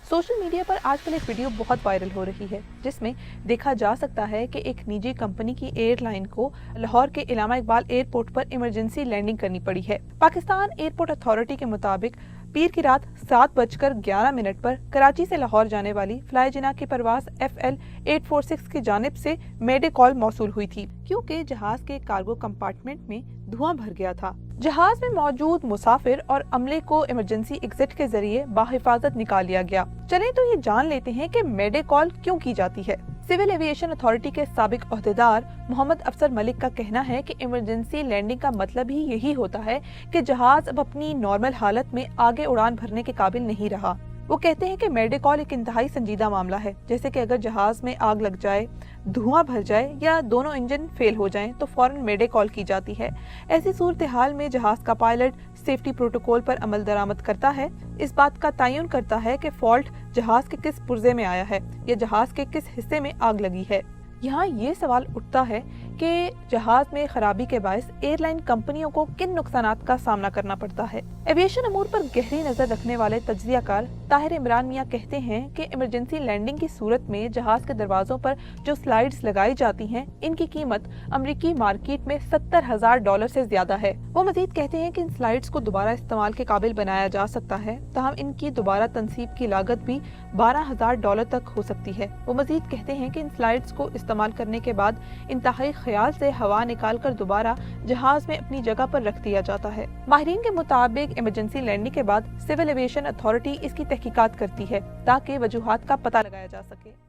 Social media पर आजकल एक वीडियो बहुत वायरल हो रही है जिसमें देखा जा सकता है कि एक निजी कंपनी की एयरलाइन को लाहौर के इलामा इकबाल एयरपोर्ट पर इमरजेंसी लैंडिंग करनी पड़ी है। पाकिस्तान एयरपोर्ट अथॉरिटी के मुताबिक पीर की रात 7:11 पर कराची से लाहौर जाने वाली फ्लाई जिना की परवाज FL 846 की जानिब से मेडे कॉल मौसूल हुई थी क्योंकि जहाज के कार्गो कंपार्टमेंट में धुआं भर गया था। जहाज में मौजूद मुसाफिर और अमले को इमरजेंसी एग्जिट के जरिए बाहिफाजत निकाल लिया गया। चलें तो ये जान लेते हैं कि मेडे कॉल क्यों की जाती है। सिविल एविएशन अथॉरिटी के साबिक ओहदेदार मोहम्मद अफसर मलिक का कहना है कि इमरजेंसी लैंडिंग का मतलब ही यही होता है कि जहाज अब अपनी नॉर्मल हालत में आगे उड़ान भरने के काबिल नहीं रहा। वो कहते हैं कि मेडे कॉल एक इंतहाई संजीदा मामला है, जैसे कि अगर जहाज में आग लग जाए, धुआं भर जाए या दोनों इंजन फेल हो जाएं तो फौरन मेडे कॉल की जाती है। ऐसी सूरत हाल में जहाज का पायलट सेफ्टी प्रोटोकॉल पर अमल दरामद करता है, इस बात का तयन करता है कि फॉल्ट जहाज के किस पुर्जे में आया है या जहाज के किस हिस्से में आग लगी है। यहाँ ये सवाल उठता है कि जहाज में खराबी के बायस एयरलाइन कंपनियों को किन नुकसानात का सामना करना पड़ता है। एविएशन अमूर पर गहरी नजर रखने वाले तज्जियाकार ताहिर इमरान मियां कहते हैं कि इमरजेंसी लैंडिंग की सूरत में जहाज के दरवाजों पर जो स्लाइड्स लगाई जाती हैं, इनकी कीमत अमरीकी मार्केट में $70,000 से ज्यादा है। वो मजीद कहते हैं कि इन स्लाइड्स को दोबारा इस्तेमाल के काबिल बनाया जा सकता है, ताहम इनकी दोबारा तनसीब की लागत भी $12,000 तक हो सकती है। वो मजीद कहते हैं कि इन स्लाइड्स को इस्तेमाल करने के बाद इंतहाई ख्याल से हवा निकाल कर दोबारा जहाज में अपनी जगह पर रख दिया जाता है। माहिरीन के मुताबिक इमरजेंसी लैंडिंग के बाद सिविल एविएशन अथॉरिटी इसकी तहकीकात करती है ताकि वजूहात का पता लगाया जा सके।